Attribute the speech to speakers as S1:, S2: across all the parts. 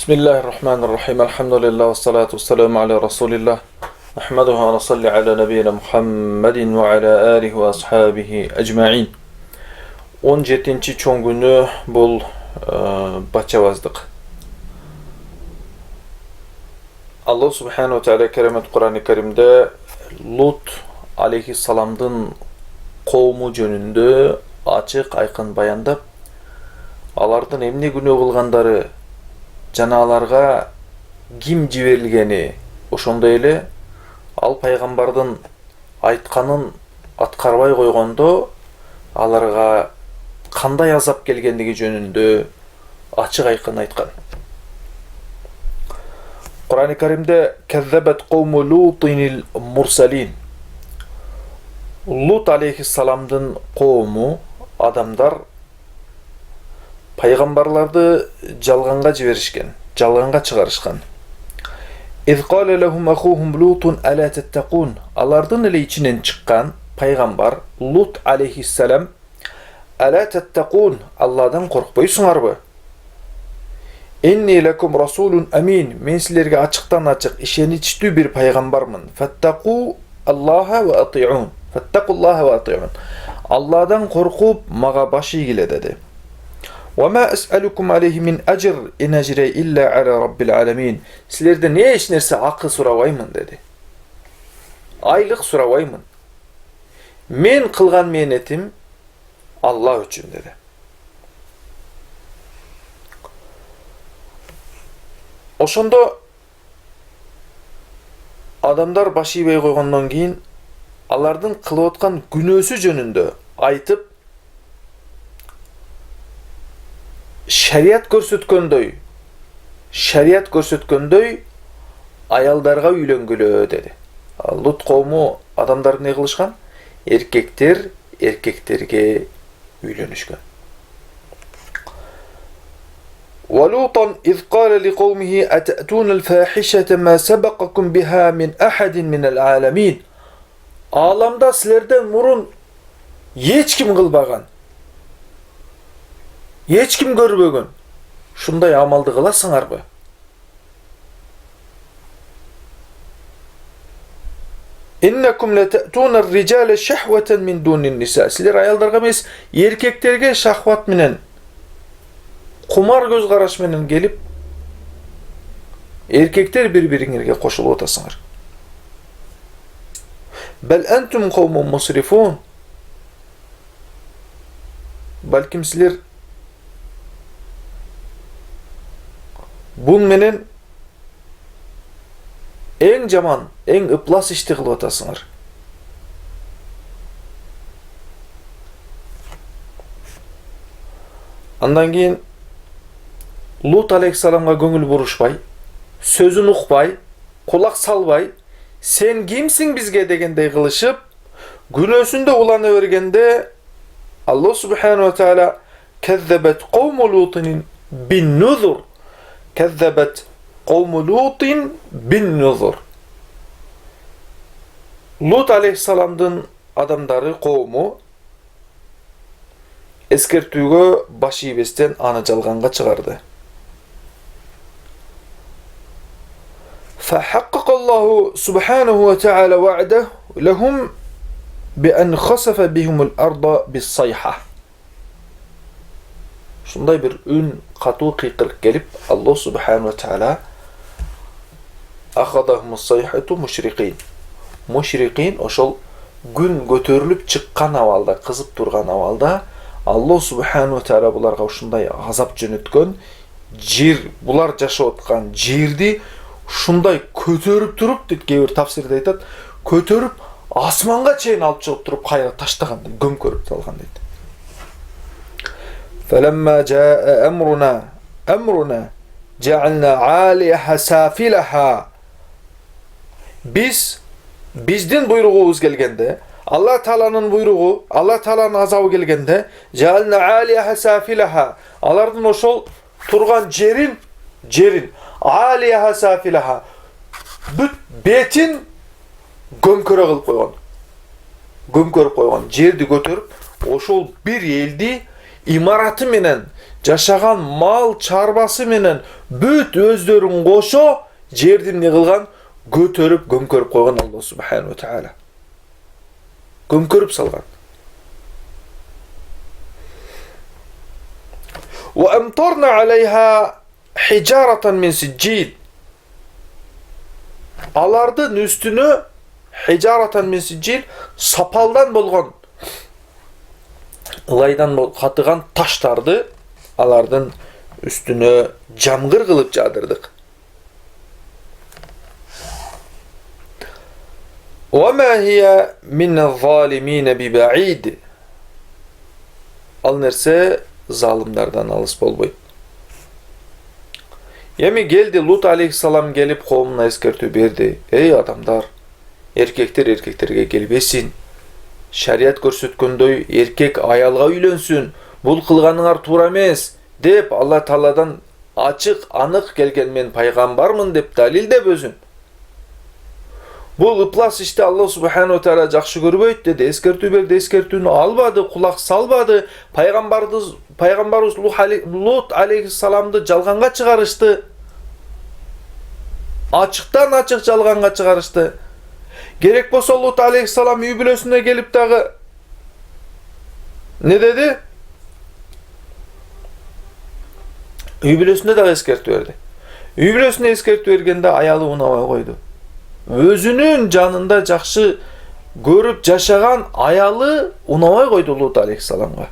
S1: Bismillahirrahmanirrahim. Elhamdülillah ve salatu vesselamu ala Resulillah. Nahmaduhu ve nusalli ala nebiyyina Muhammedin ve ala alihi ve ashabihi ecma'in. 17-ci çoğun günü bul başavazdık. Allah subhanahu wa ta'ala keremet Kur'an-ı Kerim'de Lut aleyhissalamdın qowmu jönündө açık aykın bayandap, alardın emne günөө kılgandары жана аларга ким жиберилгени, ошондой эле ал пайгамбардын айтканын аткарбай койгондо аларга кандай азап келгендиги жөнүндө ачык айкын айткан. Kur'an-ı Kerim'de kezzebet kavmu Lutinil mursalin. Lut aleyhissalamdın kavmu, adamlar paygambarlardı жалганга жиберишкен, жалганга чыгарышкан. İz qala lahum akhuhum Lutun ala tattaqun. Алардын эле ичинен чыккан пайгамбар Lut aleyhissalam ala tattaqun, Allah'dan korkpойсуңарбы? Inni lekum rasulun amin. Men sizlerge açıktan açık işeniçli bir peygambermin. Fettaku Allah'a ve ati'un. Fettakullaha ve ati'un. Allah'dan korkup mağa başı ile dedi. Ve ma es'alukum aleyhi min ecr in ecre illa ala rabbil alemin. Sizlerde ne eşnerse hakkı soravayımın dedi. Aylık soravayımın. Men kılgan mehnetim Allah üçün dedi. Ошондо адамдар баш ийбей койгондон кийин алардын кылып аткан күнөөсү жөнүндө айтып, шарият көрсөткөндөй аялдарга үйлөнгүлө деди. Лут кому адамдар не кылышкан? Эркектер эркектерге үйлөнүшкөн. وَلُوطًا إِذْ قَالَ لِقَوْمِهِ أَتَأْتُونَ الْفَاحِشَةَ مَا سَبَقَكُمْ بِهَا مِنْ أَحَدٍ مِنَ الْعَالَمِينَ. Alamda sizlerden murun hiç kim kılbagan, hiç kim görmөгөн şunday amaldı kılasыңarбы? İnnekum lete'tûne r-ricâle şehveten min dûnin nisâ. Sizler ayaldarga emas, erkeklerge şahvat menen, kumar göz karaş menen gelip erkekler bir-biriňerge koşulup otasыңар. Bel entum kavmun musrifun. Balkim sizler bun menen en jaman, en ıplas işti kılıp otasыңар. Andan keyin Lut aleyhissalamga göngül buruşpay, sözün ukpay, kulak salbay, sen kimsin bizge degendey kılışıp, günösünde ulanı vergende Allah subhanahu wa ta'ala kezzebet kavmu Lutin bin nuzur. Kezzebet kavmu Lutin bin nuzur. Lut aleyhissalamdın adamları, kavmu eskertүүгө baş iýbesden ana жалганга чыгарды. فحقق الله سبحانه وتعالى وعده لهم بأن خسف بهم الأرض بالصيحة. Şunday bir ün katı kıykırık gelip Allah subhanahu ve teala ahadahumus sayhatu müşrikin. Müşrikin oşol gün götörülüp çıkkan avalda, kızıp durgan avalda Allah subhanahu ve teala bularga uşunday azap jönötkön, jir, bular jaşap atkan jirdi şunday kötörüp turup deyip kebir tafsirde aytat, kötörüp asmanga çeyin alıp çıkıp turup kayra taştagan, gömkörüp salgan deydi. فَلَمَّا جَاءَ أَمْرُنَا جَعَلْنَا عَالِيَهَا سَافِلَهَا. Bizden buyruğumuz gelgende, Allah Teala'nın buyruğu, Allah Teala'nın azabı gelgende, جَعَلْنَا عَالِيَهَا سَافِلَهَا. Alardın oşol turgan jerin, عَالِيَهَا سَافِلَهَا. Betin gömkörü kılıp koygan. Jerdi götürüp, oşol bir eldi имараты менен, жашаган мал чарбасы менен бүт өздөрүн кошо жерди эмне кылган? Көтөрүп, көмкөрүп койгон Аллах субханаху ва тааля. Көмкөрүп салган. Wa amtarna 'alayha hijaratan min sijjil. Алардын үстүнө hijaratan min sijjil, сапалдан болгон, ылайдан катыган таштарды алардын үстүнө жамгыр кылып жаадырдык. وَمَا هِيَ مِنَ الظَّالِمِينَ بِبَعِيدٍ. Ал нерсе залымдардан алыс болбойт. Эми келди Лут алейхиссалам келип коомуна эскертүү берди. Эй адамдар, эркектер эркектерге келбесин. Шарият көрсөткөндөй эркек аялга үйлөнсүн. Бул кылганыңар туура эмес деп Алла Тааладан ачык, анык келген мен пайгамбармын деп далилдеп өзүн. Бул ыплас ишти Аллах субханаху тааля жакшы көрбөйт деди. Эскертүү берди, эскертүүнү албады, кулак салбады. Пайгамбарыбыз Лут алейхиссаламды жалганга чыгарышты. Ачыктан ачык жалганга чыгарышты. Керек болсо Лут алейхиссалам үй бүлөсүнө келип дагы не деди? Үй бүлөсүнө дагы эскертүү берди. Үй бүлөсүнө эскертүү бергенде аялы унабай койду. Өзүнүн жанында жакшы көрүп жашаган аялы унабай койду Лут алейхиссаламга.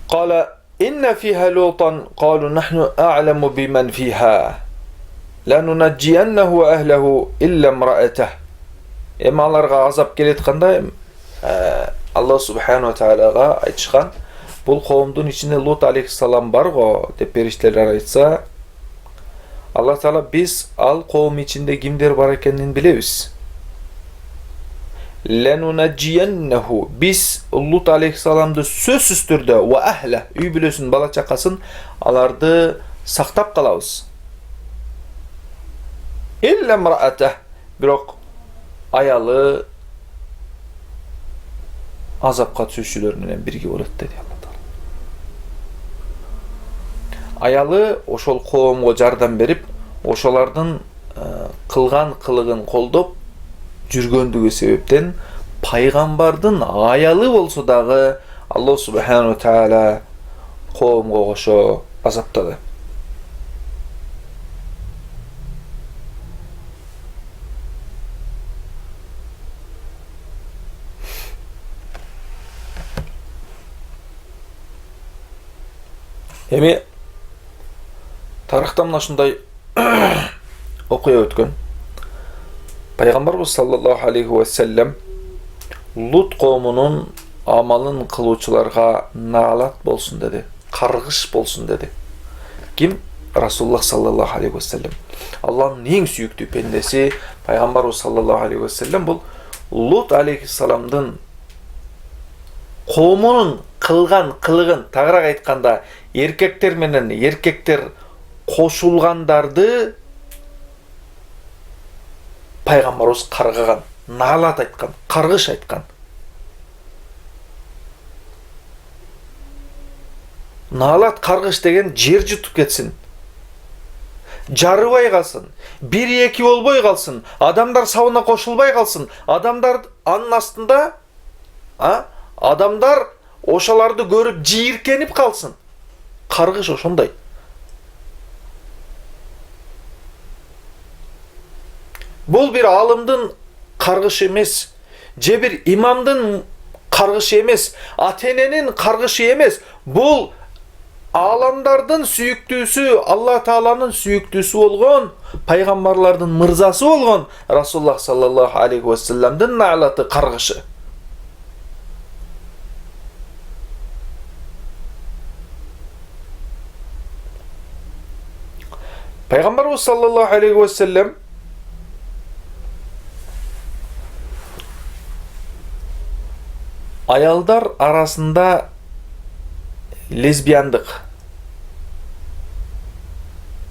S1: Qala inna fiha lutan qalu nahnu a'lamu biman fiha lanunajjiyannahu wa ahlihi illa imra'atahu. Эми аларга азап келетканда Аллах субханаху ва тааляга айтышкан, бул коомдун ичинде Лут алейхиссалам бар го деп периштелер айтса, Аллах Таала биз ал коом ичинде кимдер бар экенин билебиз. Lanunajjiyannahu, биз Лут алейхиссаламды сөзсүз түрдө ва ахла, үй бүлөсүн, бала чакасын аларды сактап калабыз. Illa imra'atah, бирок аялы азапка түшүүчүлөр менен бирге болот деди Алла Таала. Аялы ошол коомго жардам берип, ошолардын кылган кылыгын колдоп жүргөндүгү себептен пайгамбардын аялы болсо дагы Аллах субханаху тааля коомго кошо азаптады. Эми тарыхта мына ушундай окуя өткөн. Пайгамбарыбыз саллаллаху алейхи ва саллям Лут коомунун амалын кылуучуларга наалат болсун деди, каргыш болсун деди. Ким? Расулуллах саллаллаху алейхи ва саллям. Аллахтын эң сүйүктүү пендеси Пайгамбарыбыз саллаллаху алейхи ва саллям бул Лут алейхиссаламдын коомунун кылган кылыгын, тагыраак айтканда, эркектер менен эркектер кошулгандарды Пайгамбарыбыз каргаган, наалат айткан, каргыш айткан. Наалат, каргыш деген жер жутуп кетсин. Жарыбай калсын, 1-2 болбой калсын, адамдар сабына кошулбай калсын, адамдар анын астында, адамдар ошоларды көрүп жийиркенип калсын. Каргыш ошондой. Бул бир алымдын каргышы эмес, же бир имамдын каргышы эмес, ата-эненин каргышы эмес. Бул аламдардын сүйүктүүсү, Алла Тааланын сүйүктүүсү болгон, пайгамбарлардын мырзасы болгон Расулуллах саллаллаху алейхи ва салламдын наалаты, каргышы. Пайгамбарыбыз саллаллаху алейхи ва саллям аялдар арасында лесбияндык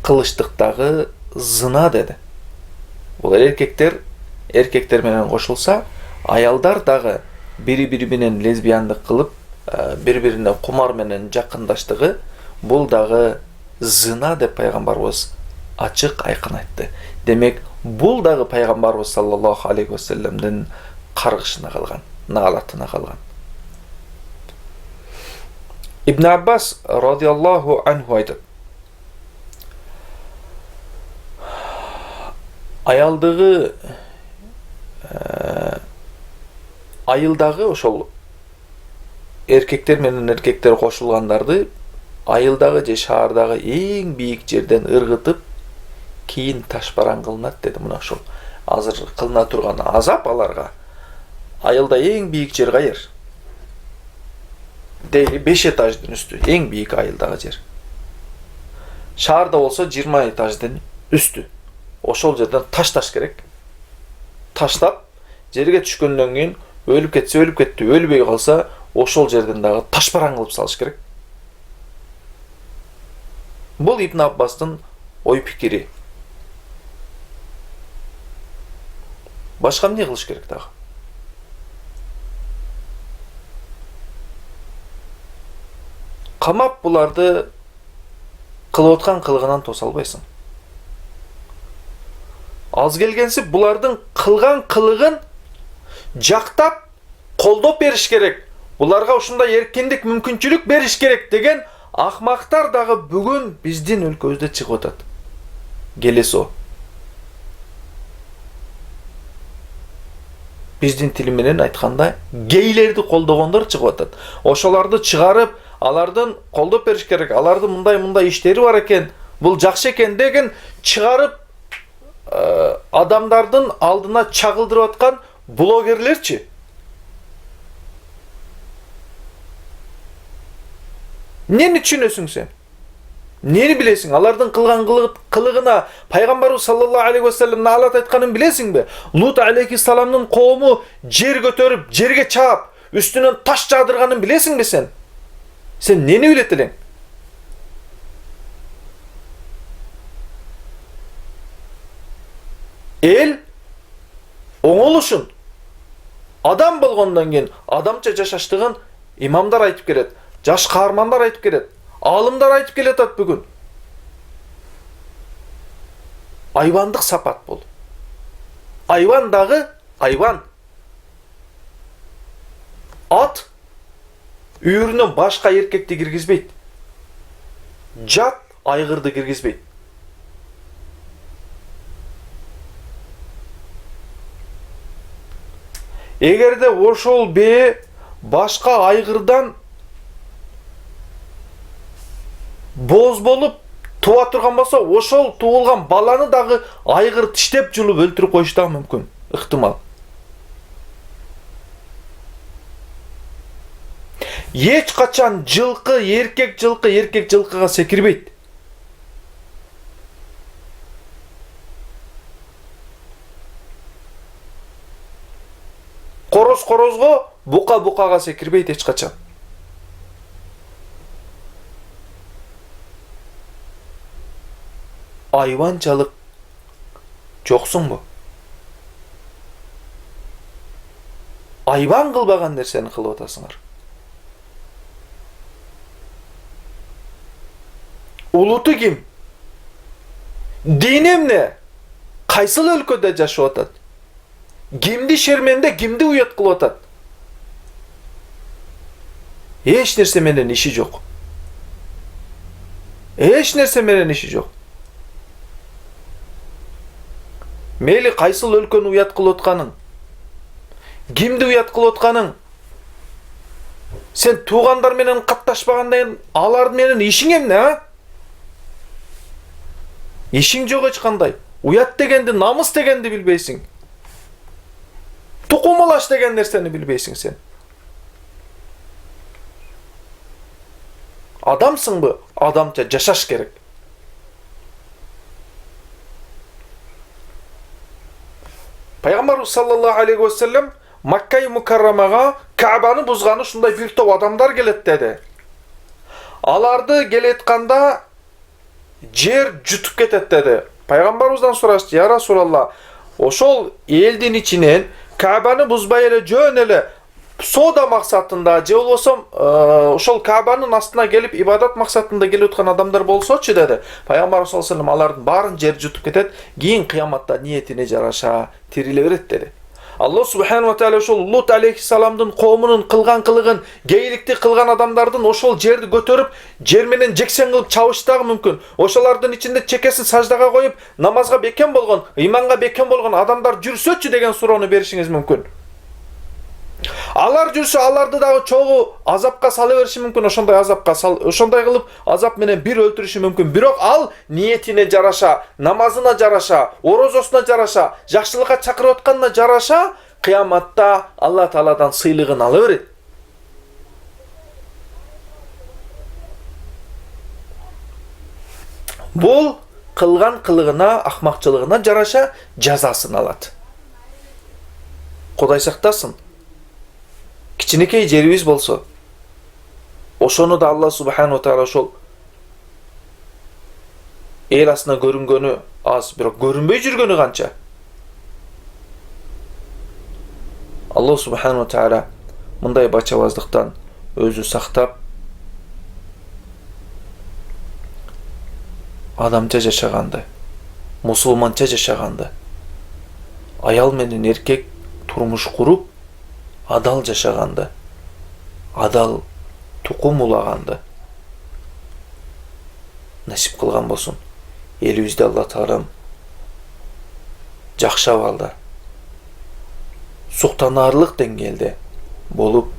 S1: кылыштыктагы зына деди. Бул эркектер менен кошулса, Аялдар дагы бири-бири менен лесбияндык кылып, бири-бирине кумар менен жакындаштыгы бул дагы зына деп пайгамбарыбыз ачык айкын айтты. Демек, бул дагы пайгамбарыбыз саллаллаху алейхи вассаламдын каргышына калган, наалатына калган. Ибн Аббас радиаллаху анху айтат: аялдыгы айылдагы ошол эркектер менен эркектер кошулгандарды айылдагы же шаардагы эң бийик жерден ыргытып кийин ташбаран кылынат деди. Мына ошол азыр кылына турган азап аларга. Айылда эң бийик жер кайер? Дейли 5 этаждын үстү, эң бийик айылдагы жер. Шаарда болсо 20 этаждын үстү. Ошол жерден ташташ керек. Таштап, жерге түшкөндөн кийин өлүп кетсе өлүп кетти, өлбөй калса ошол жерден дагы ташбаран кылып салыш керек. Бул Ибн Аббастын ой пикири. Башка эмне кылыш керек дагы? Камап буларды кылып аткан кылыгынан тоса албайсың. Аз келгенси булардын кылган кылыгын жактап, колдоп бериш керек. Буларга ушундай эркиндик, мүмкүнчүлүк бериш керек деген акмактар дагы бүгүн биздин өлкөбүздө чыгып атат. Келесо. Биздин тили менен айтканда гейлерди колдогондор чыгып атат. Ошоларды чыгарып, алардын колдоп бериш керек. Аларды мындай иштери бар экен, бул жакшы экен деген чыгарып адамдардын алдына чагылдырып аткан блогерлерчи. Нени түшүнөсүң сен? Нени билесиң? Алардын кылган кылыгына пайгамбарыбыз саллаллаху алейхи вассалам наалат айтканын билесиңби? Лут алейхиссаламдын коому жер көтөрүп, жерге чаап, үстүнөн таш жаадырганын билесиңби сен? Сен нени билет элең? Эл оңолушун адам болгондон кийин адамча жашаштыгын имамдар айтып келет, жаш каармандар айтып келет, алымдар айтып келет бүгүн. Айвандык сапат бул. Айван дагы айван. Ат үйүрүнө башка эркекти киргизбейт. Жат айгырды киргизбейт. Эгерде ошол бээ башка айгырдан боз болуп туа турган болсо, ошол туулган баланы дагы айгыр тиштеп жулуп өлтүрүп коюшу да мүмкүн, ыктымал. Эч качан жылкы эркек жылкыга секирбейт. Короз корозго, бука букага секирбейт эч качан. Айванчалык жоксуңбу? Айван кылбаган нерсени кылып атасыңар. Улуту ким? Дини эмне? Кайсыл өлкөдө жашап атат? Кимди шерменде, кимди уят кылып атат? Эч нерсе менен иши жок. Эч нерсе менен иши жок. Мейли кайсыл өлкөнү уят кылып атканың? Кимди уят кылып атканың? Сен туугандар менен катташпагандан алар менен ишиң эмне, а? Ишиң жок эч кандай. Уят дегенди, намыс дегенди билбейсиң. Тукумалаш деген нерсени билбейсиң сен. Адамсыңбы? Адамча жашаш керек. Пайгамбарыбыз саллаллаху алейхи вассалам Макка Мукаррамага Каабаны бузганы ушундай бир топ адамдар келет деди. Аларды келетканда жер жутуп кетет деди. Пайгамбарыбыздан сурашты: "Я Расулалла, ошол элдин ичинен Ka'bаны buzbay ele жөн эле сода максатында же болбосо ошол Кa'банын астына келип ибадат максатында келип аткан адамдар болсочу деди. Пайгамбар саллаллаху алейхи ва саллям алардын баарын жер жутуп кетет, кийин кыяматта ниетине жараша тириле берет деди. Аллах субхану ва тааля ошол Лут алейхиссаламдын коомунун кылган кылыгын, гейликти кылган адамдардын ошол жерди көтөрүп, жер менен жексен кылып чабыштагы мүмкүн. Ошолордун ичинде чекесин саждага коюп, намазга бекем болгон, иманга бекем болгон адамдар жүрсөчү деген суроону беришиңиз мүмкүн. Алар жүрсө аларды дагы чогуу азапка сала бериши мүмкүн, ошондой кылып азап менен бир өлтүрүшү мүмкүн. Бирок ал ниетине жараша, намазына жараша, орозосуна жараша, жакшылыкка чакырып атканына жараша кыяматта Алла Тааладан сыйлыгын ала берет. Бул кылган кылыгына, акмакчылыгына жараша жазасын алат. Кудай сактасын. Кичинекей жерибиз болсо, ошону да Алла субхану ва тааля ошол эл астына көрүнгөнү аз, бирок көрүнбөй жүргөнү канча. Алла субхану ва тааля мындай бачабаздыктан өзү сактап, адамча жашаганды, мусулманча жашаганды, аял менен эркек турмуш куруп, адал жашаганды, адал тукум улаганды насип кылган болсун. Элибизде Алла Таалам жакшы абалда, суктанаарлык деңгээлде болуп,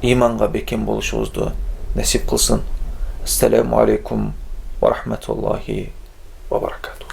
S1: иманга бекем болушубузду насип кылсын. Ассаламу алейкум ва рахматуллахи ва баракатух.